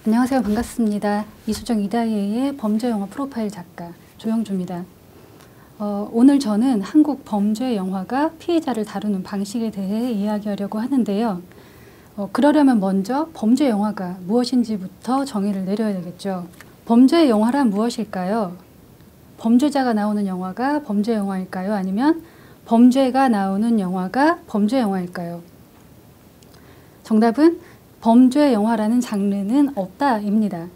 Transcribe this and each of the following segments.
안녕하세요. 반갑습니다. 이수정 이다희의 범죄영화 프로파일 작가 조영주입니다. 오늘 저는 한국 범죄 영화가 피해자를 다루는 방식에 대해 이야기하려고 하는데요. 그러려면 먼저 범죄 영화가 무엇인지부터 정의를 내려야 되겠죠. 범죄 영화란 무엇일까요? 범죄자가 나오는 영화가 범죄 영화일까요? 아니면 범죄가 나오는 영화가 범죄 영화일까요? 정답은 범죄 영화라는 장르는 없다입니다.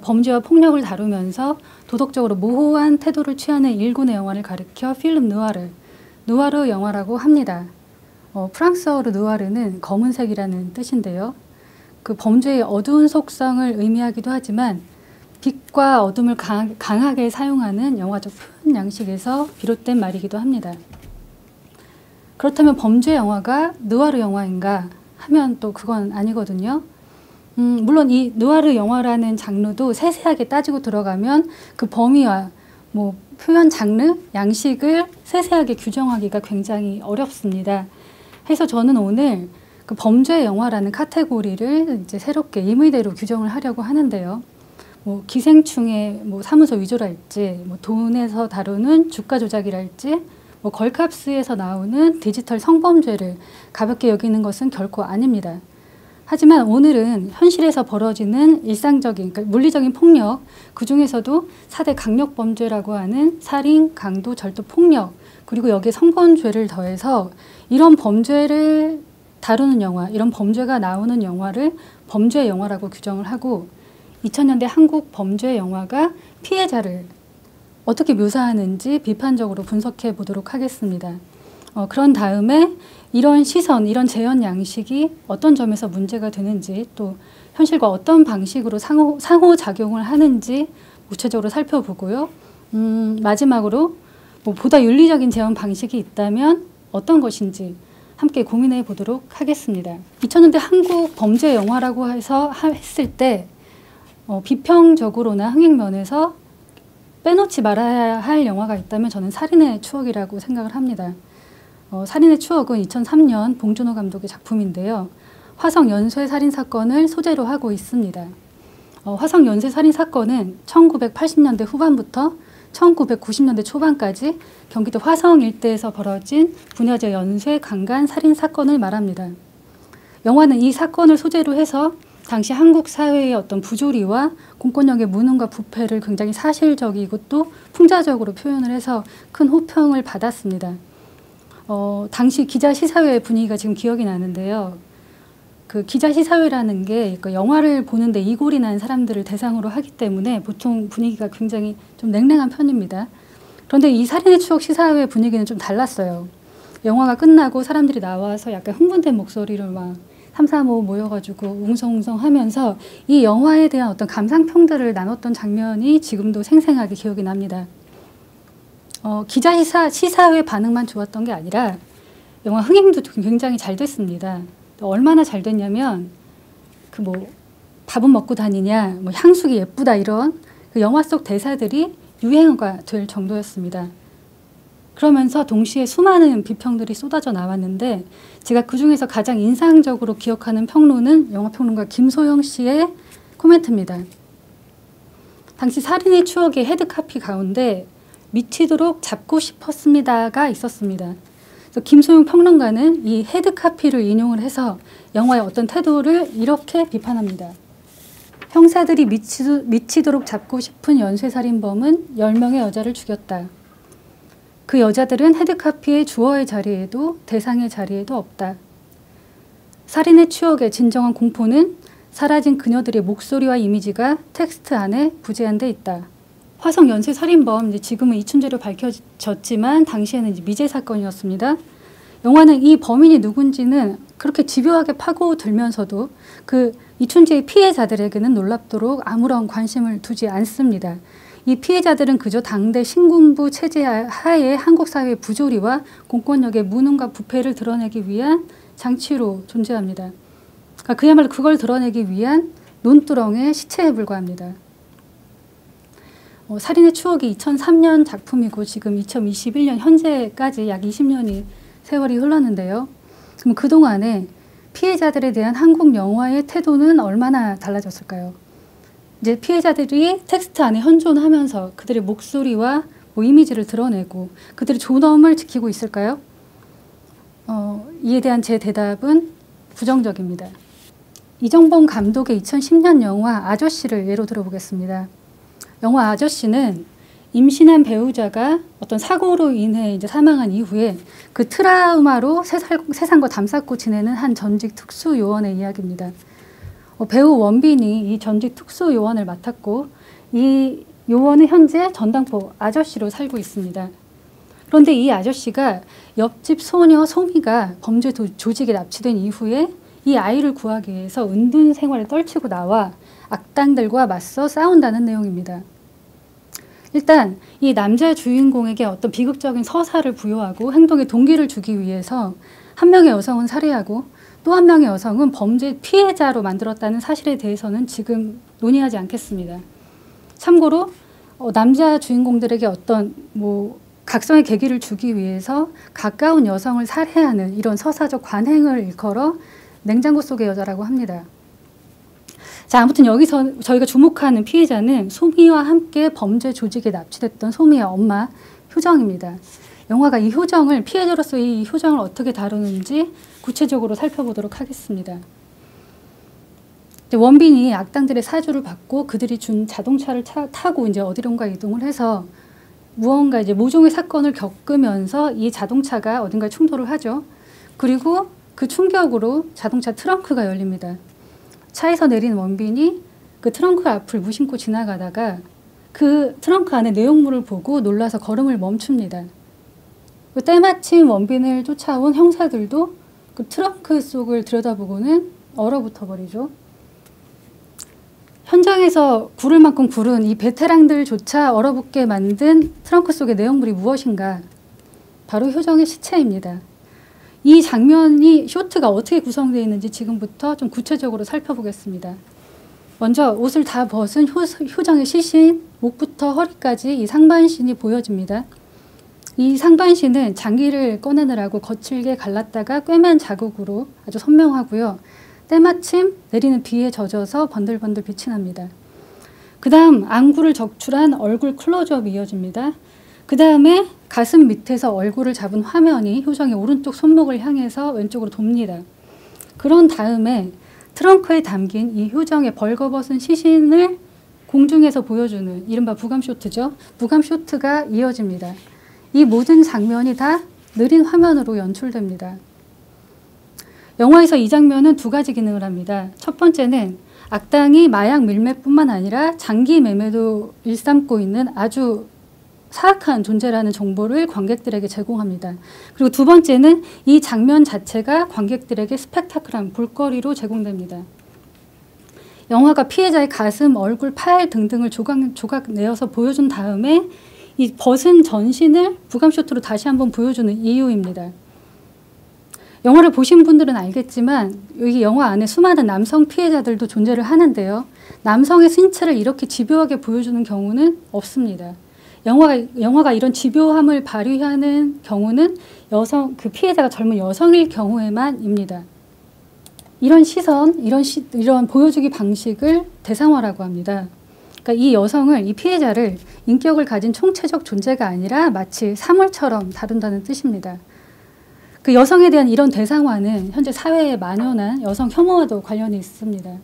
범죄와 폭력을 다루면서 도덕적으로 모호한 태도를 취하는 일군의 영화를 가리켜 필름 누아르 영화라고 합니다. 프랑스어로 누아르는 검은색이라는 뜻인데요. 그 범죄의 어두운 속성을 의미하기도 하지만 빛과 어둠을 강하게 사용하는 영화적 표현 양식에서 비롯된 말이기도 합니다. 그렇다면 범죄 영화가 누아르 영화인가 하면 또 그건 아니거든요. 물론 이 누아르 영화라는 장르도 세세하게 따지고 들어가면 그 범위와 표현 장르, 양식을 세세하게 규정하기가 굉장히 어렵습니다. 해서 저는 오늘 그 범죄 영화라는 카테고리를 이제 새롭게 임의대로 규정을 하려고 하는데요. 기생충의 사무소 위조랄지, 돈에서 다루는 주가 조작이랄지, 걸캅스에서 나오는 디지털 성범죄를 가볍게 여기는 것은 결코 아닙니다. 하지만 오늘은 현실에서 벌어지는 일상적인, 그러니까 물리적인 폭력, 그 중에서도 4대 강력범죄라고 하는 살인, 강도, 절도, 폭력, 그리고 여기에 성범죄를 더해서 이런 범죄를 다루는 영화, 이런 범죄가 나오는 영화를 범죄 영화라고 규정을 하고 2000년대 한국 범죄 영화가 피해자를 어떻게 묘사하는지 비판적으로 분석해 보도록 하겠습니다. 그런 다음에 이런 시선, 이런 재현 양식이 어떤 점에서 문제가 되는지 또 현실과 어떤 방식으로 상호작용을 하는지 구체적으로 살펴보고요. 마지막으로 보다 윤리적인 재현 방식이 있다면 어떤 것인지 함께 고민해 보도록 하겠습니다. 2000년대 한국 범죄 영화라고 해서 했을 때 비평적으로나 흥행면에서 빼놓지 말아야 할 영화가 있다면 저는 살인의 추억이라고 생각을 합니다. 살인의 추억은 2003년 봉준호 감독의 작품인데요. 화성 연쇄 살인 사건을 소재로 하고 있습니다. 화성 연쇄 살인 사건은 1980년대 후반부터 1990년대 초반까지 경기도 화성 일대에서 벌어진 분야제 연쇄 강간 살인 사건을 말합니다. 영화는 이 사건을 소재로 해서 당시 한국 사회의 어떤 부조리와 공권력의 무능과 부패를 굉장히 사실적이고 또 풍자적으로 표현을 해서 큰 호평을 받았습니다. 당시 기자 시사회 분위기가 지금 기억이 나는데요. 그 기자 시사회라는 게 영화를 보는데 이골이 난 사람들을 대상으로 하기 때문에 보통 분위기가 굉장히 좀 냉랭한 편입니다. 그런데 이 살인의 추억 시사회 분위기는 좀 달랐어요. 영화가 끝나고 사람들이 나와서 약간 흥분된 목소리를 막 3, 4, 5 모여가지고 웅성웅성 하면서 이 영화에 대한 어떤 감상평들을 나눴던 장면이 지금도 생생하게 기억이 납니다. 기자 시사회 반응만 좋았던 게 아니라 영화 흥행도 굉장히 잘 됐습니다. 얼마나 잘 됐냐면 밥은 먹고 다니냐, 향수기 예쁘다 이런 그 영화 속 대사들이 유행어가 될 정도였습니다. 그러면서 동시에 수많은 비평들이 쏟아져 나왔는데 제가 그중에서 가장 인상적으로 기억하는 평론은 영화평론가 김소영 씨의 코멘트입니다. 당시 살인의 추억의 헤드카피 가운데 미치도록 잡고 싶었습니다가 있었습니다. 그래서 김소영 평론가는 이 헤드카피를 인용을 해서 영화의 어떤 태도를 이렇게 비판합니다. 형사들이 미치도록 잡고 싶은 연쇄살인범은 10명의 여자를 죽였다. 그 여자들은 헤드카피의 주어의 자리에도 대상의 자리에도 없다. 살인의 추억의 진정한 공포는 사라진 그녀들의 목소리와 이미지가 텍스트 안에 부재한 데 있다. 화성 연쇄 살인범, 지금은 이춘재로 밝혀졌지만 당시에는 미제 사건이었습니다. 영화는 이 범인이 누군지는 그렇게 집요하게 파고들면서도 그 이춘재의 피해자들에게는 놀랍도록 아무런 관심을 두지 않습니다. 이 피해자들은 그저 당대 신군부 체제 하에 한국 사회의 부조리와 공권력의 무능과 부패를 드러내기 위한 장치로 존재합니다. 그러니까 그야말로 그걸 드러내기 위한 논두렁의 시체에 불과합니다. 살인의 추억이 2003년 작품이고 지금 2021년 현재까지 약 20년이 세월이 흘렀는데요. 그럼 그동안에 피해자들에 대한 한국 영화의 태도는 얼마나 달라졌을까요? 이제 피해자들이 텍스트 안에 현존하면서 그들의 목소리와 뭐 이미지를 드러내고 그들의 존엄을 지키고 있을까요? 이에 대한 제 대답은 부정적입니다. 이정범 감독의 2010년 영화 아저씨를 예로 들어보겠습니다. 영화 아저씨는 임신한 배우자가 어떤 사고로 인해 이제 사망한 이후에 그 트라우마로 세상과 담쌓고 지내는 한 전직 특수요원의 이야기입니다. 배우 원빈이 이 전직 특수요원을 맡았고 이 요원은 현재 전당포 아저씨로 살고 있습니다. 그런데 이 아저씨가 옆집 소녀 소미가 범죄 조직에 납치된 이후에 이 아이를 구하기 위해서 은둔 생활을 떨치고 나와 악당들과 맞서 싸운다는 내용입니다. 일단 이 남자 주인공에게 어떤 비극적인 서사를 부여하고 행동의 동기를 주기 위해서 한 명의 여성은 살해하고 또 한 명의 여성은 범죄 피해자로 만들었다는 사실에 대해서는 지금 논의하지 않겠습니다. 참고로 남자 주인공들에게 어떤 각성의 계기를 주기 위해서 가까운 여성을 살해하는 이런 서사적 관행을 일컬어 냉장고 속의 여자라고 합니다. 자, 아무튼 여기서 저희가 주목하는 피해자는 소미와 함께 범죄 조직에 납치됐던 소미의 엄마 효정입니다. 영화가 이 효정을, 피해자로서 이 효정을 어떻게 다루는지 구체적으로 살펴보도록 하겠습니다. 원빈이 악당들의 사주를 받고 그들이 준 자동차를 타고 이제 어디론가 이동을 해서 무언가 이제 모종의 사건을 겪으면서 이 자동차가 어딘가 충돌을 하죠. 그리고 그 충격으로 자동차 트렁크가 열립니다. 차에서 내린 원빈이 그 트렁크 앞을 무심코 지나가다가 그 트렁크 안에 내용물을 보고 놀라서 걸음을 멈춥니다. 때마침 원빈을 쫓아온 형사들도 그 트렁크 속을 들여다보고는 얼어붙어 버리죠. 현장에서 구를 만큼 구른 이 베테랑들조차 얼어붙게 만든 트렁크 속의 내용물이 무엇인가? 바로 효정의 시체입니다. 이 장면이 쇼트가 어떻게 구성되어 있는지 지금부터 좀 구체적으로 살펴보겠습니다. 먼저 옷을 다 벗은 효정의 시신, 목부터 허리까지 이 상반신이 보여집니다. 이 상반신은 장기를 꺼내느라고 거칠게 갈랐다가 꿰맨 자국으로 아주 선명하고요. 때마침 내리는 비에 젖어서 번들번들 빛이 납니다. 그 다음 안구를 적출한 얼굴 클로즈업이 이어집니다. 그 다음에 가슴 밑에서 얼굴을 잡은 화면이 효정의 오른쪽 손목을 향해서 왼쪽으로 돕니다. 그런 다음에 트렁크에 담긴 이 효정의 벌거벗은 시신을 공중에서 보여주는 이른바 부감 쇼트죠. 부감 쇼트가 이어집니다. 이 모든 장면이 다 느린 화면으로 연출됩니다. 영화에서 이 장면은 두 가지 기능을 합니다. 첫 번째는 악당이 마약 밀매뿐만 아니라 장기 매매도 일삼고 있는 아주 사악한 존재라는 정보를 관객들에게 제공합니다. 그리고 두 번째는 이 장면 자체가 관객들에게 스펙타클한 볼거리로 제공됩니다. 영화가 피해자의 가슴, 얼굴, 팔 등등을 조각 내어서 보여준 다음에 이 벗은 전신을 부감쇼트로 다시 한번 보여주는 이유입니다. 영화를 보신 분들은 알겠지만 여기 영화 안에 수많은 남성 피해자들도 존재를 하는데요. 남성의 신체를 이렇게 집요하게 보여주는 경우는 없습니다. 영화가 이런 집요함을 발휘하는 경우는 그 피해자가 젊은 여성일 경우에만입니다. 이런 시선, 이런 보여주기 방식을 대상화라고 합니다. 그러니까 이 여성을, 이 피해자를 인격을 가진 총체적 존재가 아니라 마치 사물처럼 다룬다는 뜻입니다. 그 여성에 대한 이런 대상화는 현재 사회에 만연한 여성 혐오와도 관련이 있습니다.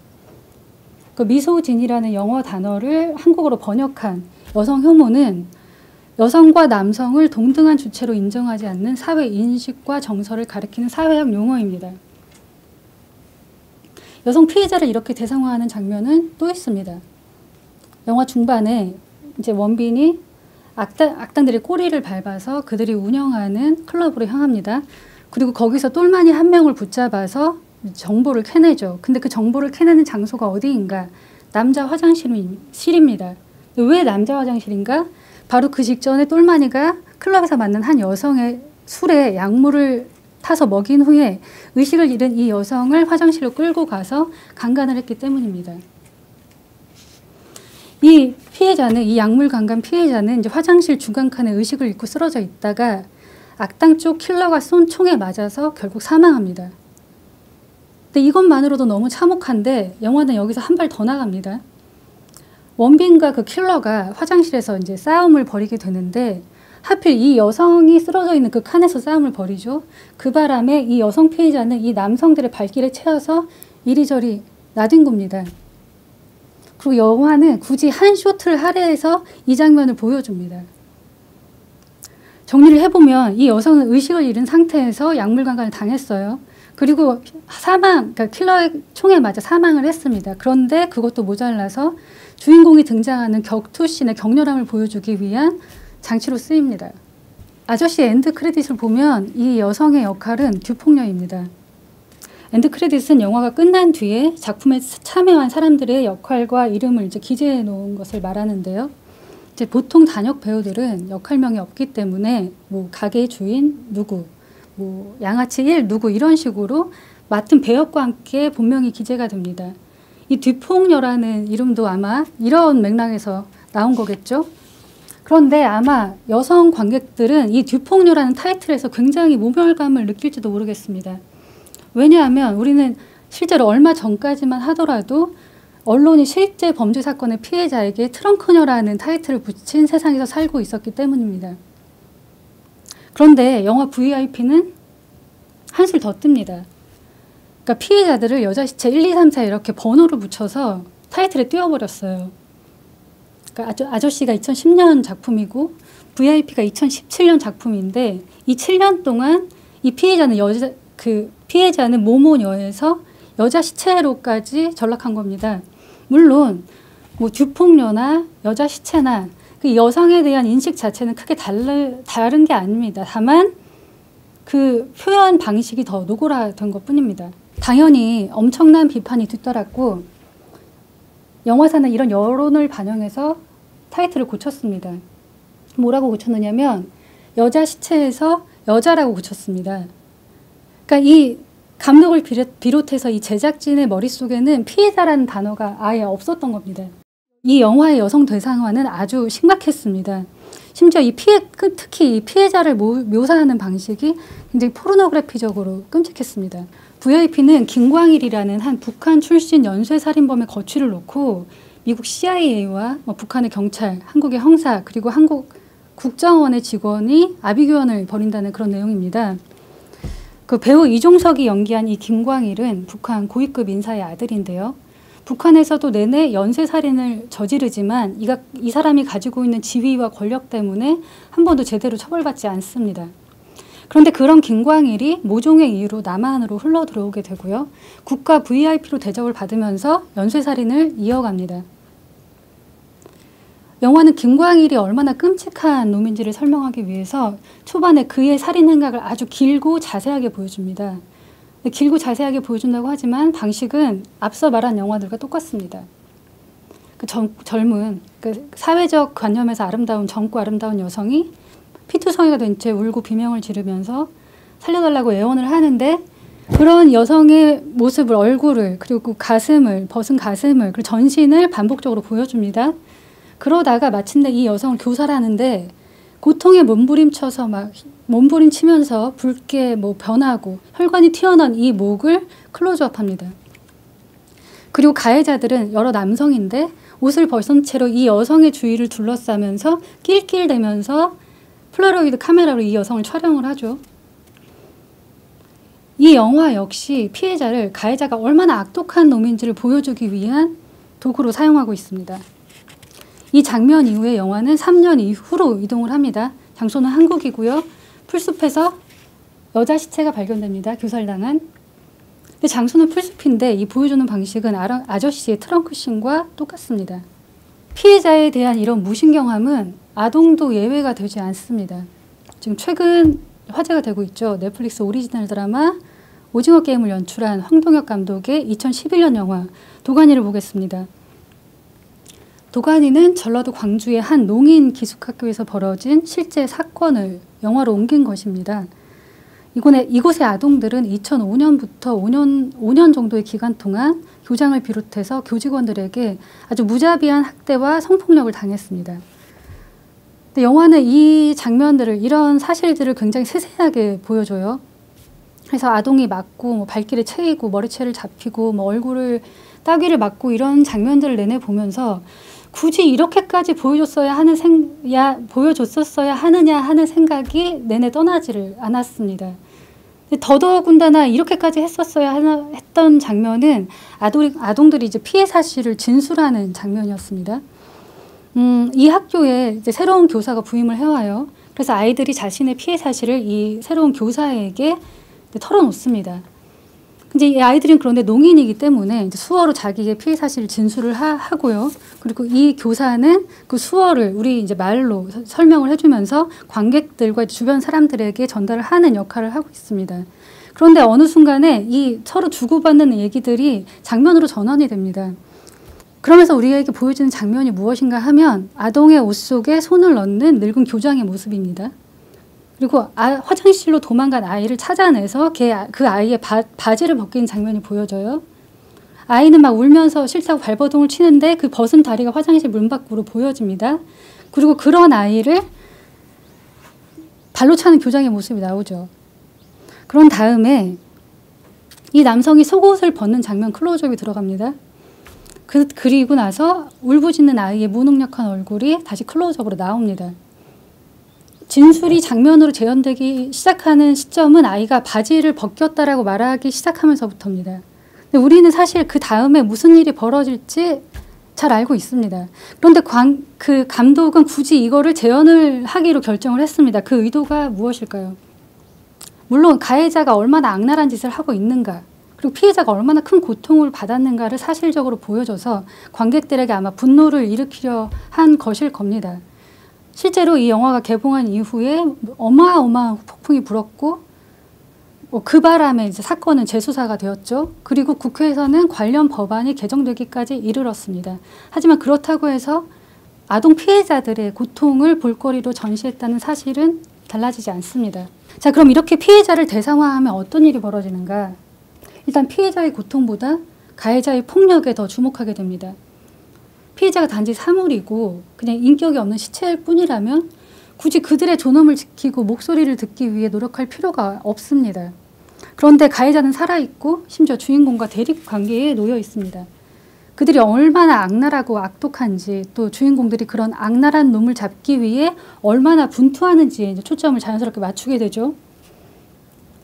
그 미소진이라는 영어 단어를 한국어로 번역한 여성 혐오는 여성과 남성을 동등한 주체로 인정하지 않는 사회 인식과 정서를 가리키는 사회학 용어입니다. 여성 피해자를 이렇게 대상화하는 장면은 또 있습니다. 영화 중반에 이제 원빈이 악당들의 꼬리를 밟아서 그들이 운영하는 클럽으로 향합니다. 그리고 거기서 똘마니 한 명을 붙잡아서 정보를 캐내죠. 근데 그 정보를 캐내는 장소가 어디인가? 남자 화장실입니다. 왜 남자 화장실인가? 바로 그 직전에 똘마니가 클럽에서 만난 한 여성의 술에 약물을 타서 먹인 후에 의식을 잃은 이 여성을 화장실로 끌고 가서 강간을 했기 때문입니다. 이 피해자는, 이 약물 강간 피해자는 이제 화장실 중간칸에 의식을 잃고 쓰러져 있다가 악당 쪽 킬러가 쏜 총에 맞아서 결국 사망합니다. 근데 이것만으로도 너무 참혹한데 영화는 여기서 한 발 더 나갑니다. 원빈과 그 킬러가 화장실에서 이제 싸움을 벌이게 되는데 하필 이 여성이 쓰러져 있는 그 칸에서 싸움을 벌이죠. 그 바람에 이 여성 피해자는 이 남성들의 발길에 채여서 이리저리 나뒹굽니다. 그리고 영화는 굳이 한 쇼트를 할애해서 이 장면을 보여줍니다. 정리를 해보면 이 여성은 의식을 잃은 상태에서 약물강간을 당했어요. 그리고 그러니까 킬러의 총에 맞아 사망을 했습니다. 그런데 그것도 모자라서 주인공이 등장하는 격투씬의 격렬함을 보여주기 위한 장치로 쓰입니다. 아저씨의 엔드 크레딧을 보면 이 여성의 역할은 듀폭녀입니다. 엔드 크레딧은 영화가 끝난 뒤에 작품에 참여한 사람들의 역할과 이름을 이제 기재해 놓은 것을 말하는데요. 이제 보통 단역 배우들은 역할명이 없기 때문에 뭐 가게 주인 누구, 뭐 양아치 1 누구 이런 식으로 맡은 배역과 함께 본명이 기재가 됩니다. 이 듀폭녀라는 이름도 아마 이런 맥락에서 나온 거겠죠. 그런데 아마 여성 관객들은 이 듀폭녀라는 타이틀에서 굉장히 모멸감을 느낄지도 모르겠습니다. 왜냐하면 우리는 실제로 얼마 전까지만 하더라도 언론이 실제 범죄 사건의 피해자에게 트렁크녀라는 타이틀을 붙인 세상에서 살고 있었기 때문입니다. 그런데 영화 VIP는 한술 더 뜹니다. 그러니까 피해자들을 여자 시체 1, 2, 3, 4 이렇게 번호를 붙여서 타이틀에 띄워버렸어요. 그러니까 아저씨가 2010년 작품이고 VIP가 2017년 작품인데 이 7년 동안 이 피해자는 모모녀에서 여자 시체로까지 전락한 겁니다. 물론 뭐 듀폭녀나 여자 시체나 그 여성에 대한 인식 자체는 크게 다른 게 아닙니다. 다만 그 표현 방식이 더 노골화된 것뿐입니다. 당연히 엄청난 비판이 뒤따랐고 영화사는 이런 여론을 반영해서 타이틀을 고쳤습니다. 뭐라고 고쳤느냐면 여자 시체에서 여자라고 고쳤습니다. 그러니까 이 감독을 비롯해서 이 제작진의 머릿속에는 피해자라는 단어가 아예 없었던 겁니다. 이 영화의 여성 대상화는 아주 심각했습니다. 심지어 특히 이 피해자를 묘사하는 방식이 굉장히 포르노그래피적으로 끔찍했습니다. VIP는 김광일이라는 한 북한 출신 연쇄살인범의 거취를 놓고 미국 CIA와 북한의 경찰, 한국의 형사, 그리고 한국 국정원의 직원이 아비규환을 벌인다는 그런 내용입니다. 그 배우 이종석이 연기한 이 김광일은 북한 고위급 인사의 아들인데요. 북한에서도 내내 연쇄살인을 저지르지만 이 사람이 가지고 있는 지위와 권력 때문에 한 번도 제대로 처벌받지 않습니다. 그런데 그런 김광일이 모종의 이유로 남한으로 흘러 들어오게 되고요. 국가 VIP로 대접을 받으면서 연쇄살인을 이어갑니다. 영화는 김광일이 얼마나 끔찍한 놈인지를 설명하기 위해서 초반에 그의 살인 행각을 아주 길고 자세하게 보여줍니다. 길고 자세하게 보여준다고 하지만 방식은 앞서 말한 영화들과 똑같습니다. 그 젊은 사회적 관념에서 아름다운 젊고 아름다운 여성이 피투성이가 된 채 울고 비명을 지르면서 살려달라고 애원을 하는데 그런 여성의 모습을, 얼굴을, 그리고 가슴을, 벗은 가슴을, 그리고 전신을 반복적으로 보여줍니다. 그러다가 마침내 이 여성을 교살하는데 고통에 몸부림쳐서 몸부림치면서 붉게 변하고 혈관이 튀어나온 이 목을 클로즈업합니다. 그리고 가해자들은 여러 남성인데 옷을 벗은 채로 이 여성의 주위를 둘러싸면서 낄낄대면서 폴라로이드 카메라로 이 여성을 촬영을 하죠. 이 영화 역시 피해자를 가해자가 얼마나 악독한 놈인지를 보여주기 위한 도구로 사용하고 있습니다. 이 장면 이후에 영화는 3년 이후로 이동을 합니다. 장소는 한국이고요. 풀숲에서 여자 시체가 발견됩니다. 교살당한. 근데 장소는 풀숲인데 이 보여주는 방식은 아저씨의 트렁크씬과 똑같습니다. 피해자에 대한 이런 무신경함은 아동도 예외가 되지 않습니다. 지금 최근 화제가 되고 있죠. 넷플릭스 오리지널 드라마 오징어 게임을 연출한 황동혁 감독의 2011년 영화 도가니를 보겠습니다. 도가니는 전라도 광주의 한 농인 기숙학교에서 벌어진 실제 사건을 영화로 옮긴 것입니다. 이곳의 아동들은 2005년부터 5년 정도의 기간 동안 교장을 비롯해서 교직원들에게 아주 무자비한 학대와 성폭력을 당했습니다. 근데 영화는 이 장면들을, 이런 사실들을 굉장히 세세하게 보여줘요. 그래서 아동이 맞고 뭐 발길에 채이고 머리채를 잡히고 뭐 얼굴을 따귀를 맞고 이런 장면들을 내내 보면서 굳이 이렇게까지 보여줬었어야 하느냐 하는 생각이 내내 떠나지를 않았습니다. 더더군다나 이렇게까지 했던 장면은 아동들이 이제 피해 사실을 진술하는 장면이었습니다. 이 학교에 이제 새로운 교사가 부임을 해와요. 그래서 아이들이 자신의 피해 사실을 이 새로운 교사에게 털어놓습니다. 이제 이 아이들은 그런데 농인이기 때문에 이제 수어로 자기의 피해 사실을 진술을 하고요. 그리고 이 교사는 그 수어를 우리 이제 말로 설명을 해주면서 관객들과 주변 사람들에게 전달을 하는 역할을 하고 있습니다. 그런데 어느 순간에 이 서로 주고받는 얘기들이 장면으로 전환이 됩니다. 그러면서 우리에게 보여주는 장면이 무엇인가 하면 아동의 옷 속에 손을 넣는 늙은 교장의 모습입니다. 그리고 화장실로 도망간 아이를 찾아내서 그 아이의 바지를 벗긴 장면이 보여져요. 아이는 막 울면서 싫다고 발버둥을 치는데 그 벗은 다리가 화장실 문 밖으로 보여집니다. 그리고 그런 아이를 발로 차는 교장의 모습이 나오죠. 그런 다음에 이 남성이 속옷을 벗는 장면 클로즈업이 들어갑니다. 그리고 나서 울부짖는 아이의 무능력한 얼굴이 다시 클로즈업으로 나옵니다. 진술이 장면으로 재현되기 시작하는 시점은 아이가 바지를 벗겼다라고 말하기 시작하면서부터입니다. 근데 우리는 사실 그 다음에 무슨 일이 벌어질지 잘 알고 있습니다. 그런데 그 감독은 굳이 이거를 재현을 하기로 결정을 했습니다. 그 의도가 무엇일까요? 물론 가해자가 얼마나 악랄한 짓을 하고 있는가, 그리고 피해자가 얼마나 큰 고통을 받았는가를 사실적으로 보여줘서 관객들에게 아마 분노를 일으키려 한 것일 겁니다. 실제로 이 영화가 개봉한 이후에 어마어마한 폭풍이 불었고 그 바람에 이제 사건은 재수사가 되었죠. 그리고 국회에서는 관련 법안이 개정되기까지 이르렀습니다. 하지만 그렇다고 해서 아동 피해자들의 고통을 볼거리로 전시했다는 사실은 달라지지 않습니다. 자, 그럼 이렇게 피해자를 대상화하면 어떤 일이 벌어지는가? 일단 피해자의 고통보다 가해자의 폭력에 더 주목하게 됩니다. 피해자가 단지 사물이고 그냥 인격이 없는 시체일 뿐이라면 굳이 그들의 존엄을 지키고 목소리를 듣기 위해 노력할 필요가 없습니다. 그런데 가해자는 살아있고 심지어 주인공과 대립 관계에 놓여 있습니다. 그들이 얼마나 악랄하고 악독한지, 또 주인공들이 그런 악랄한 놈을 잡기 위해 얼마나 분투하는지에 이제 초점을 자연스럽게 맞추게 되죠.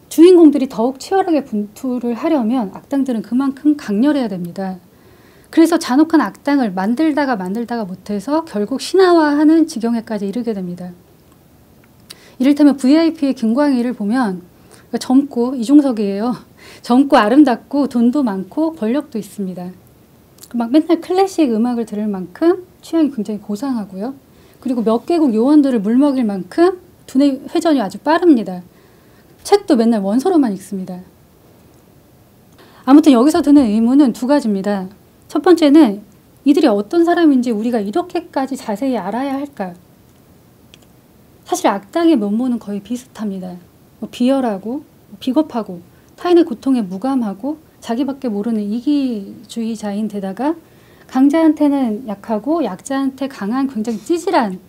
주인공들이 더욱 치열하게 분투를 하려면 악당들은 그만큼 강렬해야 됩니다. 그래서 잔혹한 악당을 만들다가 못해서 결국 신화화하는 지경에까지 이르게 됩니다. 이를테면 VIP의 김광희를 보면 젊고, 이중석이에요. 젊고 아름답고 돈도 많고 권력도 있습니다. 막 맨날 클래식 음악을 들을 만큼 취향이 굉장히 고상하고요. 그리고 몇 개국 요원들을 물먹일 만큼 두뇌 회전이 아주 빠릅니다. 책도 맨날 원서로만 읽습니다. 아무튼 여기서 드는 의문은 두 가지입니다. 첫 번째는 이들이 어떤 사람인지 우리가 이렇게까지 자세히 알아야 할까? 사실 악당의 면모는 거의 비슷합니다. 비열하고 비겁하고 타인의 고통에 무감하고 자기밖에 모르는 이기주의자인 데다가 강자한테는 약하고 약자한테 강한 굉장히 찌질한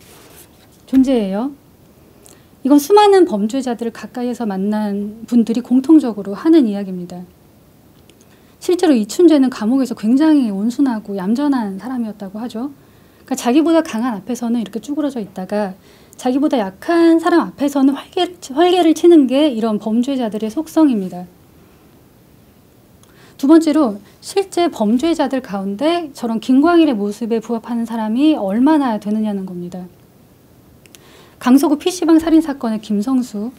존재예요. 이건 수많은 범죄자들을 가까이에서 만난 분들이 공통적으로 하는 이야기입니다. 실제로 이춘재는 감옥에서 굉장히 온순하고 얌전한 사람이었다고 하죠. 그러니까 자기보다 강한 앞에서는 이렇게 쭈그러져 있다가 자기보다 약한 사람 앞에서는 활개를 치는 게 이런 범죄자들의 속성입니다. 두 번째로 실제 범죄자들 가운데 저런 김광일의 모습에 부합하는 사람이 얼마나 되느냐는 겁니다. 강서구 PC방 살인사건의 김성수,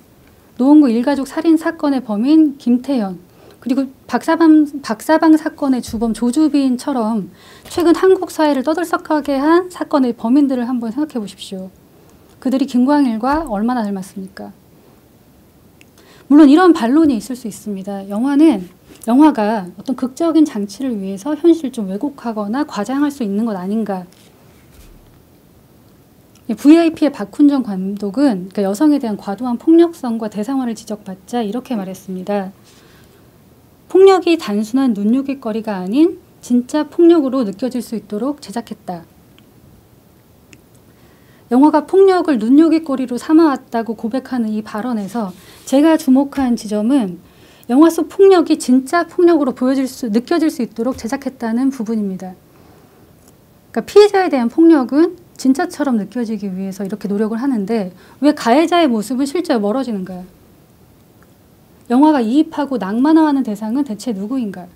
노원구 일가족 살인사건의 범인 김태현, 그리고 박사방 사건의 주범 조주빈처럼 최근 한국 사회를 떠들썩하게 한 사건의 범인들을 한번 생각해 보십시오. 그들이 김광일과 얼마나 닮았습니까? 물론 이런 반론이 있을 수 있습니다. 영화가 어떤 극적인 장치를 위해서 현실을 좀 왜곡하거나 과장할 수 있는 것 아닌가. VIP의 박훈정 감독은 그러니까 여성에 대한 과도한 폭력성과 대상화를 지적받자 이렇게 말했습니다. 폭력이 단순한 눈요깃거리가 아닌 진짜 폭력으로 느껴질 수 있도록 제작했다. 영화가 폭력을 눈요깃거리로 삼아왔다고 고백하는 이 발언에서 제가 주목한 지점은 영화 속 폭력이 진짜 폭력으로 느껴질 수 있도록 제작했다는 부분입니다. 그러니까 피해자에 대한 폭력은 진짜처럼 느껴지기 위해서 이렇게 노력을 하는데 왜 가해자의 모습은 실제로 멀어지는가요? 영화가 이입하고 낭만화하는 대상은 대체 누구인가?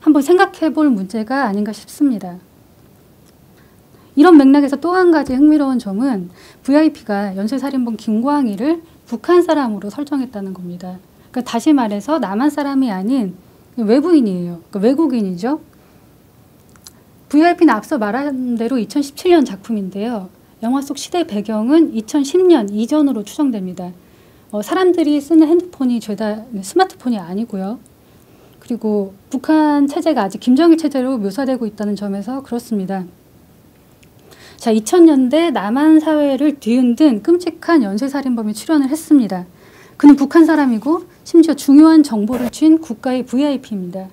한번 생각해 볼 문제가 아닌가 싶습니다. 이런 맥락에서 또 한 가지 흥미로운 점은 VIP가 연쇄살인범 김광희를 북한 사람으로 설정했다는 겁니다. 그러니까 다시 말해서 남한 사람이 아닌 외부인이에요. 그러니까 외국인이죠. VIP는 앞서 말한 대로 2017년 작품인데요. 영화 속 시대 배경은 2010년 이전으로 추정됩니다. 사람들이 쓰는 핸드폰이 죄다 스마트폰이 아니고요. 그리고 북한 체제가 아직 김정일 체제로 묘사되고 있다는 점에서 그렇습니다. 자, 2000년대 남한 사회를 뒤흔든 끔찍한 연쇄살인범이 출연을 했습니다. 그는 북한 사람이고 심지어 중요한 정보를 쥔 국가의 VIP입니다.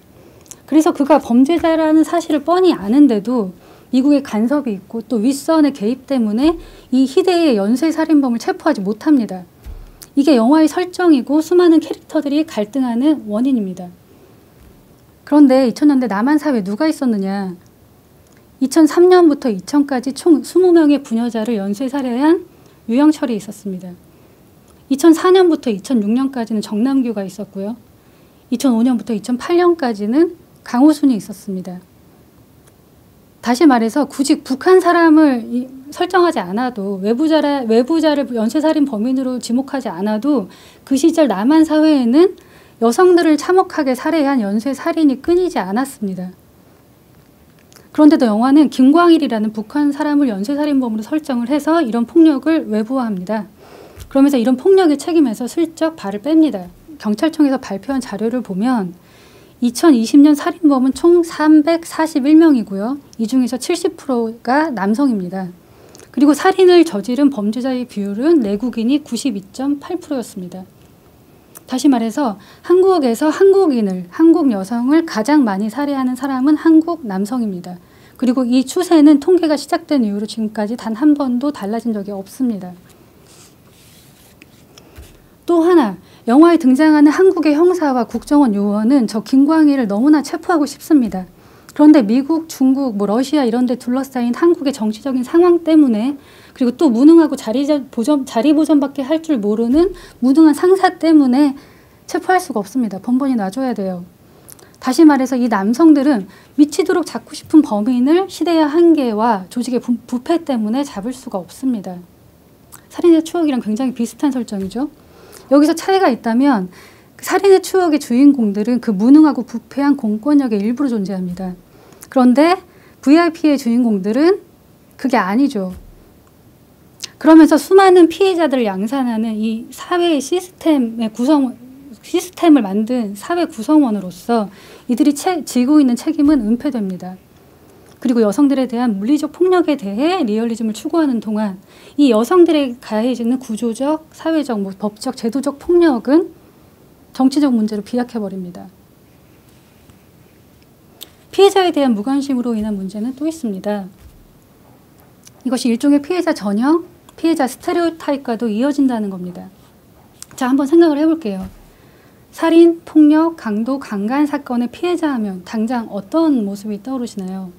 그래서 그가 범죄자라는 사실을 뻔히 아는데도 미국의 간섭이 있고 또 윗선의 개입 때문에 이 희대의 연쇄살인범을 체포하지 못합니다. 이게 영화의 설정이고 수많은 캐릭터들이 갈등하는 원인입니다. 그런데 2000년대 남한 사회에 누가 있었느냐? 2003년부터 2000까지 총 20명의 부녀자를 연쇄살해한 유영철이 있었습니다. 2004년부터 2006년까지는 정남규가 있었고요. 2005년부터 2008년까지는 강호순이 있었습니다. 다시 말해서 굳이 북한 사람을 설정하지 않아도 외부자를 연쇄살인 범인으로 지목하지 않아도 그 시절 남한 사회에는 여성들을 참혹하게 살해한 연쇄살인이 끊이지 않았습니다. 그런데도 영화는 김광일이라는 북한 사람을 연쇄살인범으로 설정을 해서 이런 폭력을 외부화합니다. 그러면서 이런 폭력의 책임에서 슬쩍 발을 뺍니다. 경찰청에서 발표한 자료를 보면 2020년 살인범은 총 341명이고요. 이 중에서 70%가 남성입니다. 그리고 살인을 저지른 범죄자의 비율은 내국인이 92.8%였습니다. 다시 말해서 한국에서 한국 여성을 가장 많이 살해하는 사람은 한국 남성입니다. 그리고 이 추세는 통계가 시작된 이후로 지금까지 단 한 번도 달라진 적이 없습니다. 또 하나, 영화에 등장하는 한국의 형사와 국정원 요원은 저 김광희를 너무나 체포하고 싶습니다. 그런데 미국, 중국, 러시아 이런 데 둘러싸인 한국의 정치적인 상황 때문에 그리고 또 무능하고 자리 보전밖에 할 줄 모르는 무능한 상사 때문에 체포할 수가 없습니다. 번번이 놔줘야 돼요. 다시 말해서 이 남성들은 미치도록 잡고 싶은 범인을 시대의 한계와 조직의 부패 때문에 잡을 수가 없습니다. 살인의 추억이랑 굉장히 비슷한 설정이죠. 여기서 차이가 있다면 살인의 추억의 주인공들은 그 무능하고 부패한 공권력의 일부로 존재합니다. 그런데 VIP의 주인공들은 그게 아니죠. 그러면서 수많은 피해자들을 양산하는 이 사회의 시스템을 만든 사회 구성원으로서 이들이 지고 있는 책임은 은폐됩니다. 그리고 여성들에 대한 물리적 폭력에 대해 리얼리즘을 추구하는 동안 이 여성들에 가해지는 구조적, 사회적, 법적, 제도적 폭력은 정치적 문제로 비약해버립니다. 피해자에 대한 무관심으로 인한 문제는 또 있습니다. 이것이 일종의 피해자 전형, 피해자 스테레오타입과도 이어진다는 겁니다. 자, 한번 생각을 해볼게요. 살인, 폭력, 강도, 강간 사건의 피해자 하면 당장 어떤 모습이 떠오르시나요?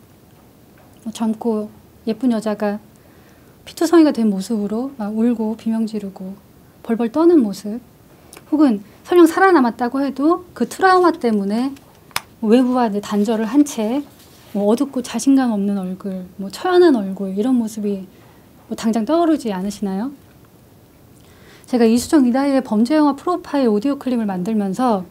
젊고 예쁜 여자가 피투성이가 된 모습으로 막 울고 비명 지르고 벌벌 떠는 모습, 혹은 설령 살아남았다고 해도 그 트라우마 때문에 외부와 단절을 한 채 어둡고 자신감 없는 얼굴, 처연한 얼굴 이런 모습이 당장 떠오르지 않으시나요? 제가 이수정 이다희의 범죄영화 프로파일 오디오 클립을 만들면서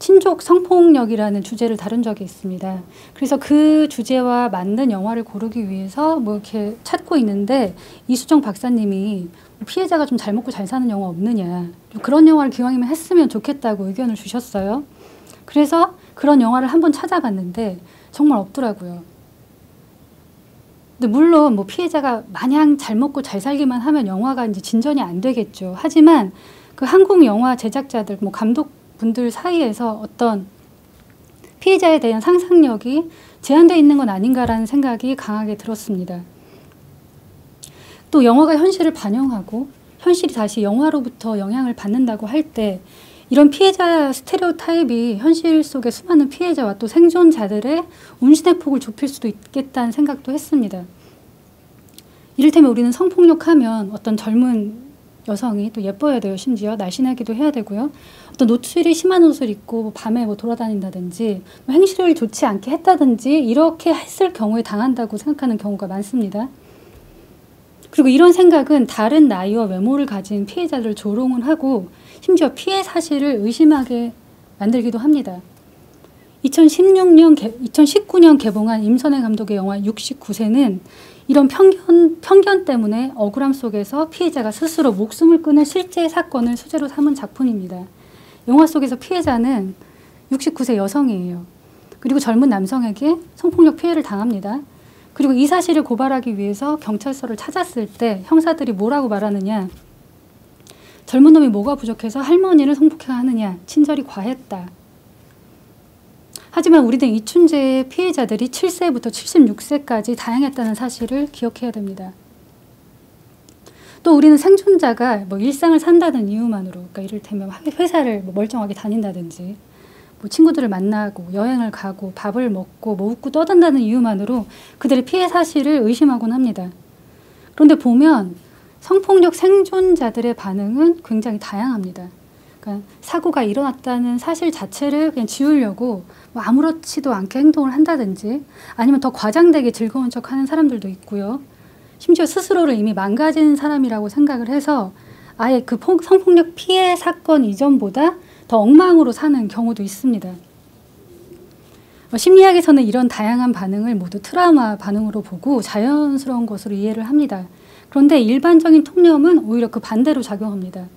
친족 성폭력이라는 주제를 다룬 적이 있습니다. 그래서 그 주제와 맞는 영화를 고르기 위해서 이렇게 찾고 있는데 이수정 박사님이 피해자가 좀 잘 먹고 잘 사는 영화 없느냐, 그런 영화를 기왕이면 했으면 좋겠다고 의견을 주셨어요. 그래서 그런 영화를 한번 찾아봤는데 정말 없더라고요. 근데 물론 피해자가 마냥 잘 먹고 잘 살기만 하면 영화가 이제 진전이 안 되겠죠. 하지만 그 한국 영화 제작자들, 감독분들 사이에서 어떤 피해자에 대한 상상력이 제한되어 있는 건 아닌가라는 생각이 강하게 들었습니다. 또 영화가 현실을 반영하고 현실이 다시 영화로부터 영향을 받는다고 할 때 이런 피해자 스테레오타입이 현실 속의 수많은 피해자와 또 생존자들의 운신의 폭을 좁힐 수도 있겠다는 생각도 했습니다. 이를테면 우리는 성폭력하면 어떤 젊은 여성이 또 예뻐야 돼요. 심지어 날씬하기도 해야 되고요. 어떤 노출이 심한 옷을 입고 밤에 돌아다닌다든지 행실을 좋지 않게 했다든지 이렇게 했을 경우에 당한다고 생각하는 경우가 많습니다. 그리고 이런 생각은 다른 나이와 외모를 가진 피해자들을 조롱을 하고 심지어 피해 사실을 의심하게 만들기도 합니다. 2019년 개봉한 임선혜 감독의 영화 69세는 이런 편견 때문에 억울함 속에서 피해자가 스스로 목숨을 끊은 실제 사건을 소재로 삼은 작품입니다. 영화 속에서 피해자는 69세 여성이에요. 그리고 젊은 남성에게 성폭력 피해를 당합니다. 그리고 이 사실을 고발하기 위해서 경찰서를 찾았을 때 형사들이 뭐라고 말하느냐. 젊은 놈이 뭐가 부족해서 할머니를 성폭행하느냐. 친절이 과했다. 하지만 우리는 이춘재의 피해자들이 7세부터 76세까지 다양했다는 사실을 기억해야 됩니다. 또 우리는 생존자가 일상을 산다는 이유만으로, 그러니까 이를테면 회사를 멀쩡하게 다닌다든지, 친구들을 만나고 여행을 가고 밥을 먹고 웃고 떠든다는 이유만으로 그들의 피해 사실을 의심하곤 합니다. 그런데 보면 성폭력 생존자들의 반응은 굉장히 다양합니다. 그러니까 사고가 일어났다는 사실 자체를 그냥 지우려고 아무렇지도 않게 행동을 한다든지 아니면 더 과장되게 즐거운 척하는 사람들도 있고요. 심지어 스스로를 이미 망가진 사람이라고 생각을 해서 아예 그 성폭력 피해 사건 이전보다 더 엉망으로 사는 경우도 있습니다. 심리학에서는 이런 다양한 반응을 모두 트라우마 반응으로 보고 자연스러운 것으로 이해를 합니다. 그런데 일반적인 통념은 오히려 그 반대로 작용합니다.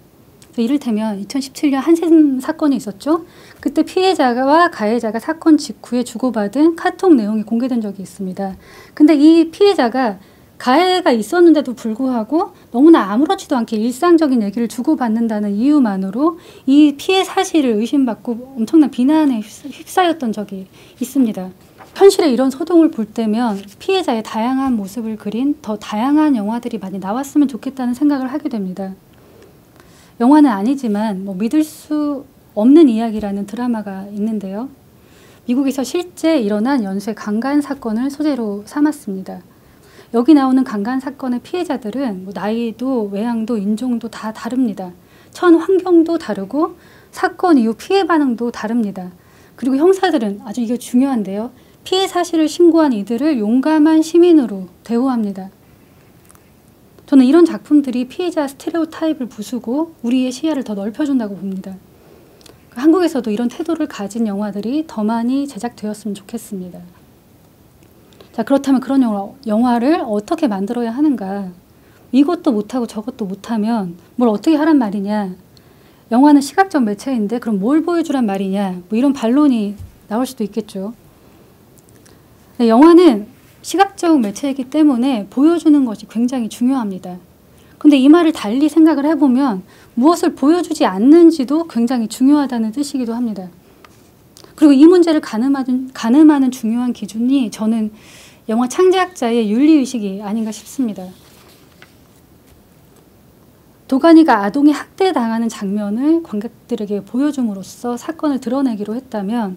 이를테면 2017년 한샘 사건이 있었죠. 그때 피해자와 가해자가 사건 직후에 주고받은 카톡 내용이 공개된 적이 있습니다. 근데 이 피해자가 가해가 있었는데도 불구하고 너무나 아무렇지도 않게 일상적인 얘기를 주고받는다는 이유만으로 이 피해 사실을 의심받고 엄청난 비난에 휩싸였던 적이 있습니다. 현실에 이런 소동을 볼 때면 피해자의 다양한 모습을 그린 더 다양한 영화들이 많이 나왔으면 좋겠다는 생각을 하게 됩니다. 영화는 아니지만 믿을 수 없는 이야기라는 드라마가 있는데요. 미국에서 실제 일어난 연쇄 강간 사건을 소재로 삼았습니다. 여기 나오는 강간 사건의 피해자들은 나이도 외향도 인종도 다 다릅니다. 처한 환경도 다르고 사건 이후 피해 반응도 다릅니다. 그리고 형사들은 아주 이게 중요한데요. 피해 사실을 신고한 이들을 용감한 시민으로 대우합니다. 저는 이런 작품들이 피해자 스테레오타입을 부수고 우리의 시야를 더 넓혀준다고 봅니다. 한국에서도 이런 태도를 가진 영화들이 더 많이 제작되었으면 좋겠습니다. 자, 그렇다면 그런 영화를 어떻게 만들어야 하는가? 이것도 못하고 저것도 못하면 뭘 어떻게 하란 말이냐? 영화는 시각적 매체인데 그럼 뭘 보여주란 말이냐? 이런 반론이 나올 수도 있겠죠. 네, 영화는 시각적 매체이기 때문에 보여주는 것이 굉장히 중요합니다. 근데 이 말을 달리 생각을 해보면 무엇을 보여주지 않는지도 굉장히 중요하다는 뜻이기도 합니다. 그리고 이 문제를 가늠하는 중요한 기준이 저는 영화 창작자의 윤리의식이 아닌가 싶습니다. 도가니가 아동이 학대당하는 장면을 관객들에게 보여줌으로써 사건을 드러내기로 했다면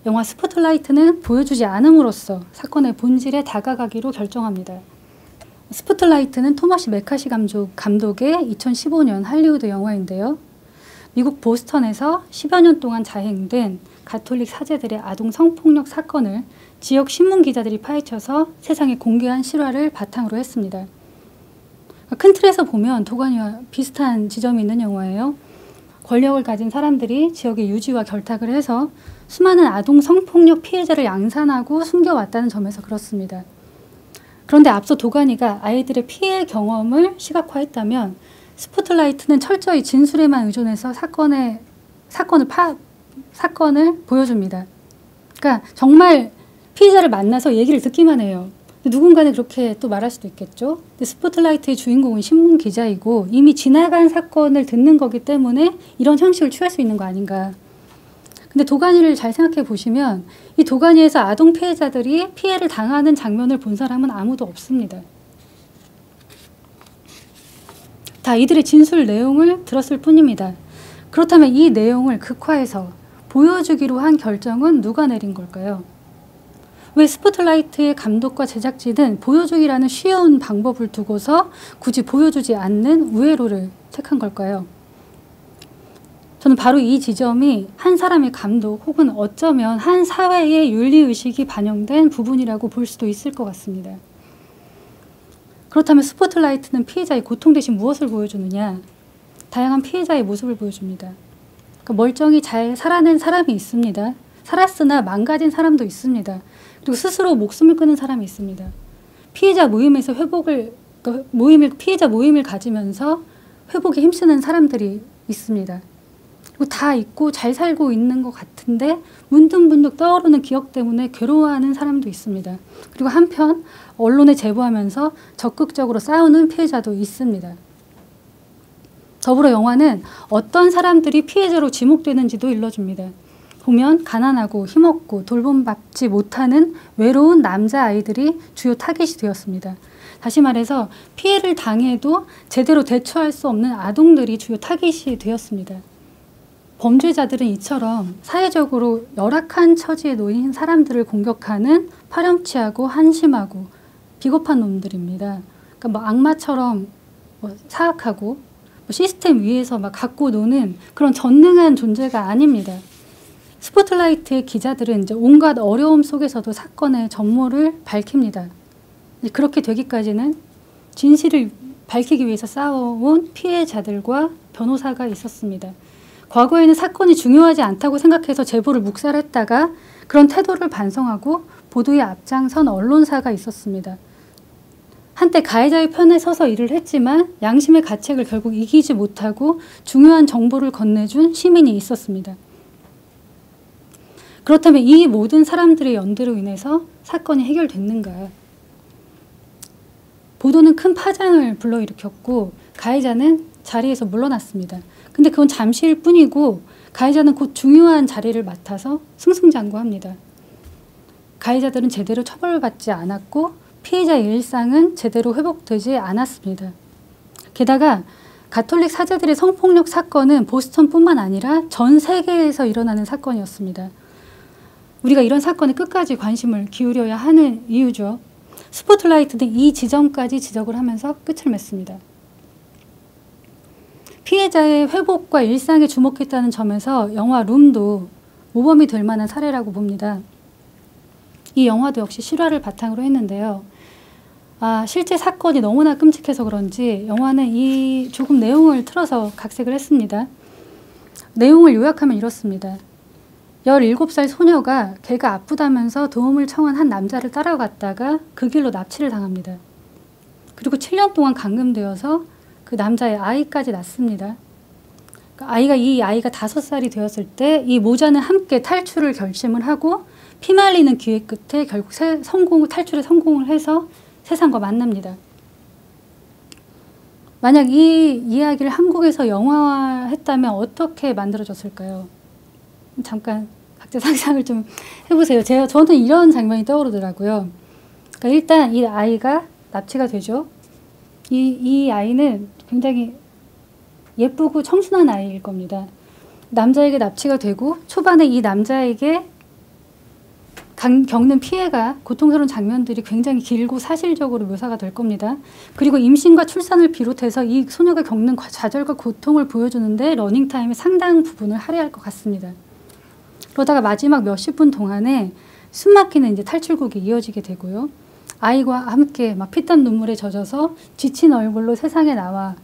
영화 스포트라이트는 보여주지 않음으로써 사건의 본질에 다가가기로 결정합니다. 스포트라이트는 토마시 메카시 감독의 2015년 할리우드 영화인데요. 미국 보스턴에서 10여 년 동안 자행된 가톨릭 사제들의 아동 성폭력 사건을 지역 신문 기자들이 파헤쳐서 세상에 공개한 실화를 바탕으로 했습니다. 큰 틀에서 보면 도가니와 비슷한 지점이 있는 영화예요. 권력을 가진 사람들이 지역의 유지와 결탁을 해서 수많은 아동 성폭력 피해자를 양산하고 숨겨왔다는 점에서 그렇습니다. 그런데 앞서 도가니가 아이들의 피해 경험을 시각화했다면 스포트라이트는 철저히 진술에만 의존해서 사건을 보여줍니다. 그러니까 정말 피해자를 만나서 얘기를 듣기만 해요. 누군가는 그렇게 또 말할 수도 있겠죠. 근데 스포트라이트의 주인공은 신문 기자이고 이미 지나간 사건을 듣는 거기 때문에 이런 형식을 취할 수 있는 거 아닌가. 근데 도가니를 잘 생각해 보시면 이 도가니에서 아동 피해자들이 피해를 당하는 장면을 본 사람은 아무도 없습니다. 다 이들의 진술 내용을 들었을 뿐입니다. 그렇다면 이 내용을 극화해서 보여주기로 한 결정은 누가 내린 걸까요? 왜 스포트라이트의 감독과 제작진은 보여주기라는 쉬운 방법을 두고서 굳이 보여주지 않는 우회로를 택한 걸까요? 저는 바로 이 지점이 한 사람의 감독 혹은 어쩌면 한 사회의 윤리의식이 반영된 부분이라고 볼 수도 있을 것 같습니다. 그렇다면 스포트라이트는 피해자의 고통 대신 무엇을 보여주느냐? 다양한 피해자의 모습을 보여줍니다. 그러니까 멀쩡히 잘 살아낸 사람이 있습니다. 살았으나 망가진 사람도 있습니다. 그리고 스스로 목숨을 끊은 사람이 있습니다. 피해자 모임에서 피해자 모임을 가지면서 회복에 힘쓰는 사람들이 있습니다. 그리고 다 있고 잘 살고 있는 것 같은데 문득문득 떠오르는 기억 때문에 괴로워하는 사람도 있습니다. 그리고 한편 언론에 제보하면서 적극적으로 싸우는 피해자도 있습니다. 더불어 영화는 어떤 사람들이 피해자로 지목되는지도 일러줍니다. 보면 가난하고 힘없고 돌봄받지 못하는 외로운 남자아이들이 주요 타겟이 되었습니다. 다시 말해서 피해를 당해도 제대로 대처할 수 없는 아동들이 주요 타겟이 되었습니다. 범죄자들은 이처럼 사회적으로 열악한 처지에 놓인 사람들을 공격하는 파렴치하고 한심하고 비겁한 놈들입니다. 그러니까 뭐 악마처럼 사악하고 시스템 위에서 막 갖고 노는 그런 전능한 존재가 아닙니다. 스포트라이트의 기자들은 이제 온갖 어려움 속에서도 사건의 전모를 밝힙니다. 그렇게 되기까지는 진실을 밝히기 위해서 싸워온 피해자들과 변호사가 있었습니다. 과거에는 사건이 중요하지 않다고 생각해서 제보를 묵살했다가 그런 태도를 반성하고 보도에 앞장선 언론사가 있었습니다. 한때 가해자의 편에 서서 일을 했지만 양심의 가책을 결국 이기지 못하고 중요한 정보를 건네준 시민이 있었습니다. 그렇다면 이 모든 사람들의 연대로 인해서 사건이 해결됐는가? 보도는 큰 파장을 불러일으켰고 가해자는 자리에서 물러났습니다. 근데 그건 잠시일 뿐이고 가해자는 곧 중요한 자리를 맡아서 승승장구합니다. 가해자들은 제대로 처벌받지 않았고 피해자의 일상은 제대로 회복되지 않았습니다. 게다가 가톨릭 사제들의 성폭력 사건은 보스턴뿐만 아니라 전 세계에서 일어나는 사건이었습니다. 우리가 이런 사건에 끝까지 관심을 기울여야 하는 이유죠. 스포트라이트는 이 지점까지 지적을 하면서 끝을 맺습니다. 피해자의 회복과 일상에 주목했다는 점에서 영화 룸도 모범이 될 만한 사례라고 봅니다. 이 영화도 역시 실화를 바탕으로 했는데요. 실제 사건이 너무나 끔찍해서 그런지 영화는 이 조금 내용을 틀어서 각색을 했습니다. 내용을 요약하면 이렇습니다. 17살 소녀가 걔가 아프다면서 도움을 청한 한 남자를 따라갔다가 그 길로 납치를 당합니다. 그리고 7년 동안 감금되어서 그 남자의 아이까지 낳습니다. 이 아이가 5살이 되었을 때 이 모자는 함께 탈출을 결심을 하고 피말리는 기회 끝에 결국 탈출에 성공을 해서 세상과 만납니다. 만약 이 이야기를 한국에서 영화화했다면 어떻게 만들어졌을까요? 잠깐 각자 상상을 좀 해보세요. 저는 이런 장면이 떠오르더라고요. 그러니까 일단 이 아이가 납치가 되죠. 이 아이는 굉장히 예쁘고 청순한 아이일 겁니다. 남자에게 납치가 되고 초반에 이 남자에게 겪는 피해가 고통스러운 장면들이 굉장히 길고 사실적으로 묘사가 될 겁니다. 그리고 임신과 출산을 비롯해서 이 소녀가 겪는 좌절과 고통을 보여주는데 러닝타임의 상당 부분을 할애할 것 같습니다. 그러다가 마지막 몇십 분 동안에 숨막히는 이제 탈출곡이 이어지게 되고요. 아이와 함께 막 피땀 눈물에 젖어서 지친 얼굴로 세상에 나와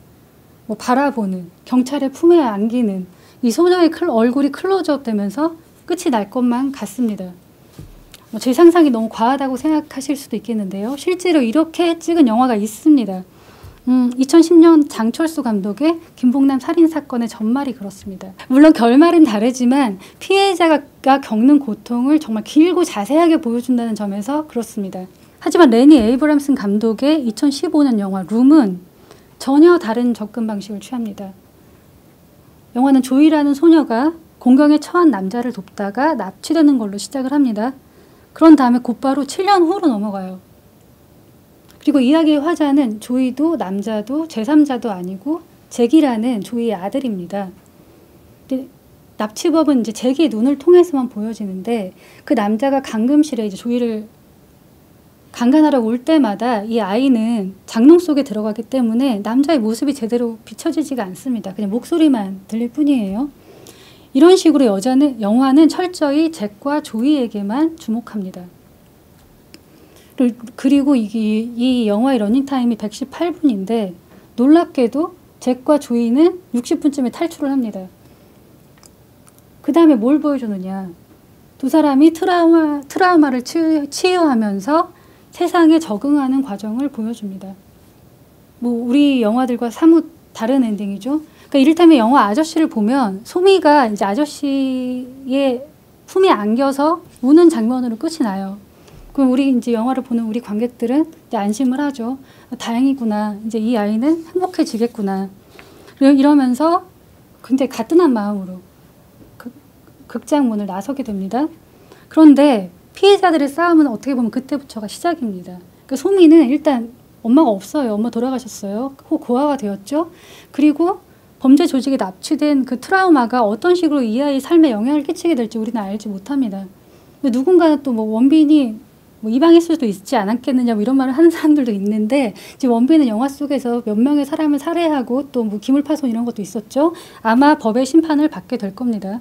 바라보는, 경찰의 품에 안기는 이 소녀의 얼굴이 클로즈업 되면서 끝이 날 것만 같습니다. 제 상상이 너무 과하다고 생각하실 수도 있겠는데요. 실제로 이렇게 찍은 영화가 있습니다. 2010년 장철수 감독의 김봉남 살인사건의 전말이 그렇습니다. 물론 결말은 다르지만 피해자가 겪는 고통을 정말 길고 자세하게 보여준다는 점에서 그렇습니다. 하지만 레니 에이브람슨 감독의 2015년 영화 룸은 전혀 다른 접근 방식을 취합니다. 영화는 조이라는 소녀가 공경에 처한 남자를 돕다가 납치되는 걸로 시작을 합니다. 그런 다음에 곧바로 7년 후로 넘어가요. 그리고 이야기의 화자는 조이도 남자도 제3자도 아니고 잭이라는 조이의 아들입니다. 근데 납치범은 이제 잭의 눈을 통해서만 보여지는데 그 남자가 감금실에 이제 조이를 강간하러 올 때마다 이 아이는 장롱 속에 들어가기 때문에 남자의 모습이 제대로 비춰지지가 않습니다. 그냥 목소리만 들릴 뿐이에요. 이런 식으로 영화는 철저히 잭과 조이에게만 주목합니다. 그리고 이 영화의 러닝타임이 118분인데 놀랍게도 잭과 조이는 60분쯤에 탈출을 합니다. 그 다음에 뭘 보여주느냐. 두 사람이 트라우마를 치유하면서 세상에 적응하는 과정을 보여줍니다. 뭐 우리 영화들과 사뭇 다른 엔딩이죠. 그러니까 이를테면 영화 아저씨를 보면 소미가 이제 아저씨의 품에 안겨서 우는 장면으로 끝이 나요. 그럼 우리 이제 영화를 보는 우리 관객들은 이제 안심을 하죠. 다행이구나. 이제 이 아이는 행복해지겠구나. 이러면서 굉장히 가뿐한 마음으로 극장문을 나서게 됩니다. 그런데 피해자들의 싸움은 어떻게 보면 그때부터가 시작입니다. 그러니까 소미는 일단 엄마가 없어요. 엄마 돌아가셨어요. 고아가 되었죠. 그리고 범죄 조직에 납치된 그 트라우마가 어떤 식으로 이 아이의 삶에 영향을 끼치게 될지 우리는 알지 못합니다. 근데 누군가는 또 뭐 원빈이 뭐 이방일 수도 있지 않았겠느냐 뭐 이런 말을 하는 사람들도 있는데 지금 원빈은 영화 속에서 몇 명의 사람을 살해하고 또 뭐 기물파손 이런 것도 있었죠. 아마 법의 심판을 받게 될 겁니다.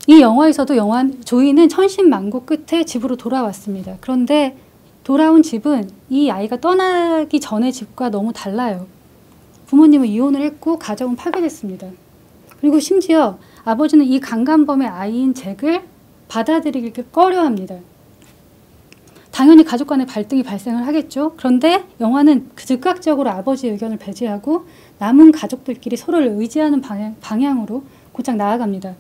이 영화에서도 조이는 천신만고 끝에 집으로 돌아왔습니다. 그런데 돌아온 집은 이 아이가 떠나기 전의 집과 너무 달라요. 부모님은 이혼을 했고 가정은 파괴됐습니다. 그리고 심지어 아버지는 이 강간범의 아이인 잭을 받아들이기 꺼려합니다. 당연히 가족 간의 갈등이 발생을 하겠죠. 그런데 영화는 즉각적으로 아버지의 의견을 배제하고 남은 가족들끼리 서로를 의지하는 방향으로 곧장 나아갑니다.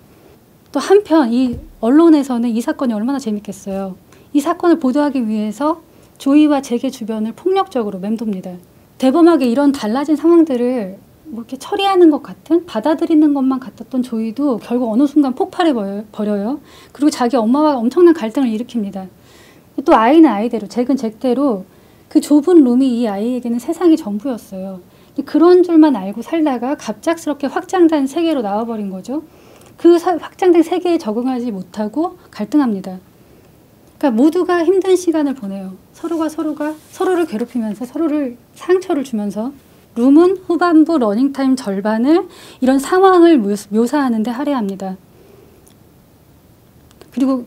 또 한편 이 언론에서는 이 사건이 얼마나 재밌겠어요. 이 사건을 보도하기 위해서 조이와 잭의 주변을 폭력적으로 맴돕니다. 대범하게 이런 달라진 상황들을 뭐 이렇게 처리하는 것 같은 받아들이는 것만 같았던 조이도 결국 어느 순간 폭발해 버려요. 그리고 자기 엄마와 엄청난 갈등을 일으킵니다. 또 아이는 아이대로 잭은 잭대로 그 좁은 룸이 이 아이에게는 세상이 전부였어요. 그런 줄만 알고 살다가 갑작스럽게 확장된 세계로 나와버린 거죠. 그 확장된 세계에 적응하지 못하고 갈등합니다. 그러니까 모두가 힘든 시간을 보내요. 서로가 서로를 괴롭히면서 서로를 상처를 주면서 룸은 후반부 러닝타임 절반을 이런 상황을 묘사하는 데 할애합니다. 그리고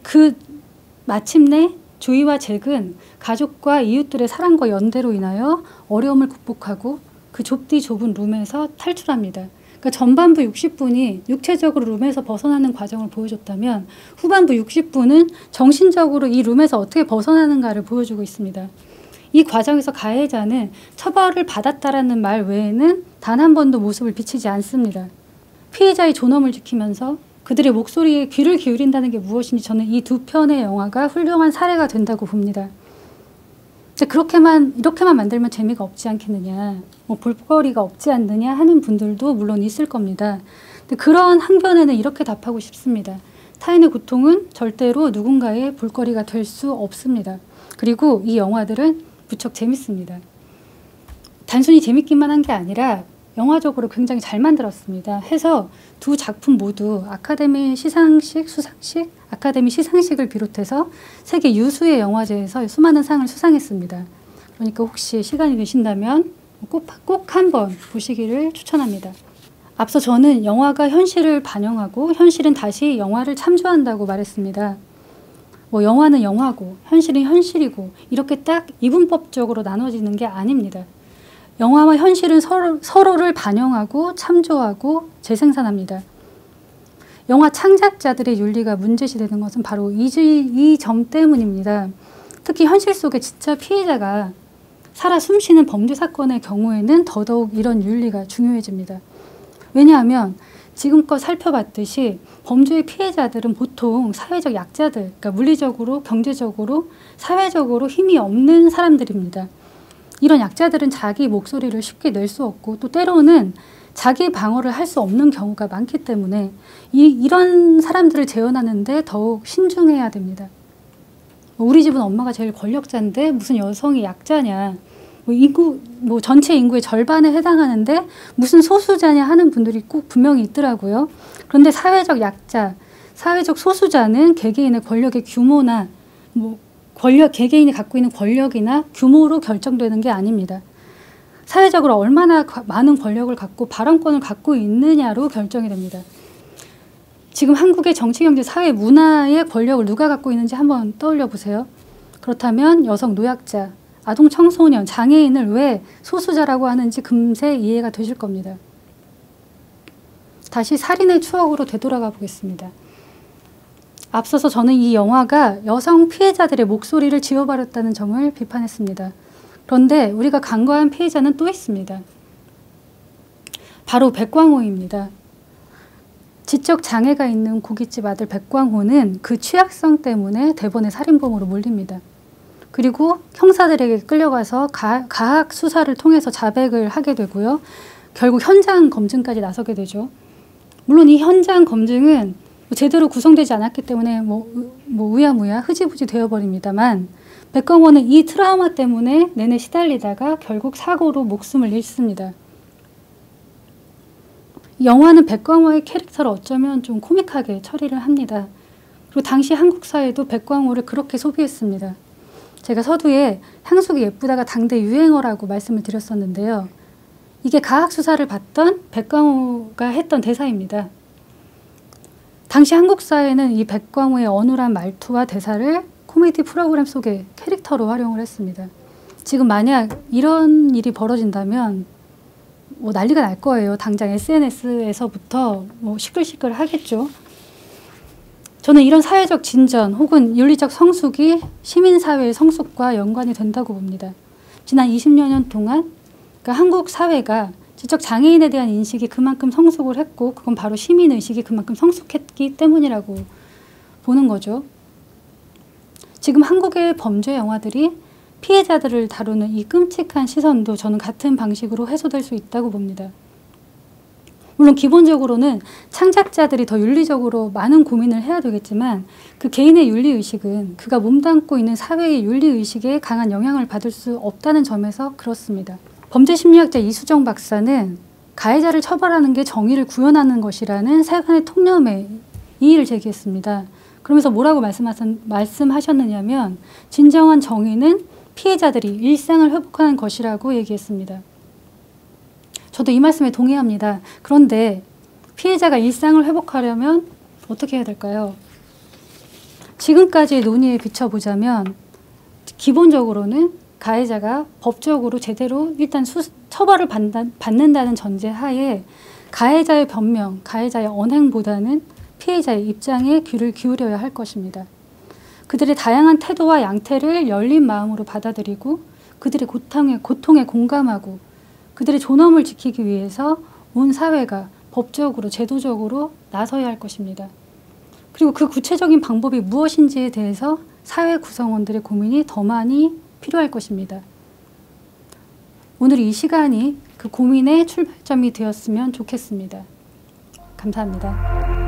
마침내 조이와 잭은 가족과 이웃들의 사랑과 연대로 인하여 어려움을 극복하고 그 좁은 룸에서 탈출합니다. 그러니까 전반부 60분이 육체적으로 룸에서 벗어나는 과정을 보여줬다면 후반부 60분은 정신적으로 이 룸에서 어떻게 벗어나는가를 보여주고 있습니다. 이 과정에서 가해자는 처벌을 받았다라는 말 외에는 단 한 번도 모습을 비치지 않습니다. 피해자의 존엄을 지키면서 그들의 목소리에 귀를 기울인다는 게 무엇인지 저는 이 두 편의 영화가 훌륭한 사례가 된다고 봅니다. 이렇게만 만들면 재미가 없지 않겠느냐, 뭐 볼거리가 없지 않느냐 하는 분들도 물론 있을 겁니다. 근데 그런 항변에는 이렇게 답하고 싶습니다. 타인의 고통은 절대로 누군가의 볼거리가 될 수 없습니다. 그리고 이 영화들은 무척 재밌습니다. 단순히 재밌기만 한 게 아니라 영화적으로 굉장히 잘 만들었습니다. 해서 두 작품 모두 아카데미 시상식을 비롯해서 세계 유수의 영화제에서 수많은 상을 수상했습니다. 그러니까 혹시 시간이 되신다면 꼭 한번 보시기를 추천합니다. 앞서 저는 영화가 현실을 반영하고 현실은 다시 영화를 참조한다고 말했습니다. 뭐 영화는 영화고 현실은 현실이고 이렇게 딱 이분법적으로 나눠지는 게 아닙니다. 영화와 현실은 서로를 반영하고 참조하고 재생산합니다. 영화 창작자들의 윤리가 문제시되는 것은 바로 이 점 때문입니다. 특히 현실 속에 진짜 피해자가 살아 숨쉬는 범죄 사건의 경우에는 더더욱 이런 윤리가 중요해집니다. 왜냐하면 지금껏 살펴봤듯이 범죄의 피해자들은 보통 사회적 약자들, 그러니까 물리적으로, 경제적으로, 사회적으로 힘이 없는 사람들입니다. 이런 약자들은 자기 목소리를 쉽게 낼 수 없고 또 때로는 자기 방어를 할 수 없는 경우가 많기 때문에 이런 사람들을 재현하는데 더욱 신중해야 됩니다. 우리 집은 엄마가 제일 권력자인데 무슨 여성이 약자냐. 전체 인구의 절반에 해당하는데 무슨 소수자냐 하는 분들이 꼭 분명히 있더라고요. 그런데 사회적 약자, 사회적 소수자는 개개인의 권력의 규모나 개개인이 갖고 있는 권력이나 규모로 결정되는 게 아닙니다. 사회적으로 얼마나 많은 권력을 갖고 발언권을 갖고 있느냐로 결정이 됩니다. 지금 한국의 정치, 경제, 사회, 문화의 권력을 누가 갖고 있는지 한번 떠올려 보세요. 그렇다면 여성, 노약자, 아동, 청소년, 장애인을 왜 소수자라고 하는지 금세 이해가 되실 겁니다. 다시 살인의 추억으로 되돌아가 보겠습니다. 앞서서 저는 이 영화가 여성 피해자들의 목소리를 지워버렸다는 점을 비판했습니다. 그런데 우리가 간과한 피해자는 또 있습니다. 바로 백광호입니다. 지적 장애가 있는 고깃집 아들 백광호는 그 취약성 때문에 대번에 살인범으로 몰립니다. 그리고 형사들에게 끌려가서 가학 수사를 통해서 자백을 하게 되고요. 결국 현장 검증까지 나서게 되죠. 물론 이 현장 검증은 제대로 구성되지 않았기 때문에 우야무야 흐지부지 되어버립니다만 백광호는 이 트라우마 때문에 내내 시달리다가 결국 사고로 목숨을 잃습니다. 영화는 백광호의 캐릭터를 어쩌면 좀 코믹하게 처리를 합니다. 그리고 당시 한국 사회도 백광호를 그렇게 소비했습니다. 제가 서두에 향수가 예쁘다가 당대 유행어라고 말씀을 드렸었는데요. 이게 가학수사를 받던 백광호가 했던 대사입니다. 당시 한국 사회는 이 백광호의 어눌한 말투와 대사를 코미디 프로그램 속의 캐릭터로 활용을 했습니다. 지금 만약 이런 일이 벌어진다면 난리가 날 거예요. 당장 SNS에서부터 시끌시끌 하겠죠. 저는 이런 사회적 진전 혹은 윤리적 성숙이 시민사회의 성숙과 연관이 된다고 봅니다. 지난 20여 년 동안 한국 사회가 지적 장애인에 대한 인식이 그만큼 성숙을 했고 그건 바로 시민의식이 그만큼 성숙했기 때문이라고 보는 거죠. 지금 한국의 범죄 영화들이 피해자들을 다루는 이 끔찍한 시선도 저는 같은 방식으로 해소될 수 있다고 봅니다. 물론 기본적으로는 창작자들이 더 윤리적으로 많은 고민을 해야 되겠지만 그 개인의 윤리의식은 그가 몸담고 있는 사회의 윤리의식에 강한 영향을 받을 수 없다는 점에서 그렇습니다. 범죄심리학자 이수정 박사는 가해자를 처벌하는 게 정의를 구현하는 것이라는 세간의 통념에 이의를 제기했습니다. 그러면서 뭐라고 말씀하셨느냐면 진정한 정의는 피해자들이 일상을 회복하는 것이라고 얘기했습니다. 저도 이 말씀에 동의합니다. 그런데 피해자가 일상을 회복하려면 어떻게 해야 될까요? 지금까지의 논의에 비춰보자면 기본적으로는 가해자가 법적으로 제대로 일단 처벌을 받는다는 전제 하에 가해자의 변명, 가해자의 언행보다는 피해자의 입장에 귀를 기울여야 할 것입니다. 그들의 다양한 태도와 양태를 열린 마음으로 받아들이고 그들의 고통에 공감하고 그들의 존엄을 지키기 위해서 온 사회가 법적으로 제도적으로 나서야 할 것입니다. 그리고 그 구체적인 방법이 무엇인지에 대해서 사회 구성원들의 고민이 더 많이 필요할 것입니다. 오늘 이 시간이 그 고민의 출발점이 되었으면 좋겠습니다. 감사합니다.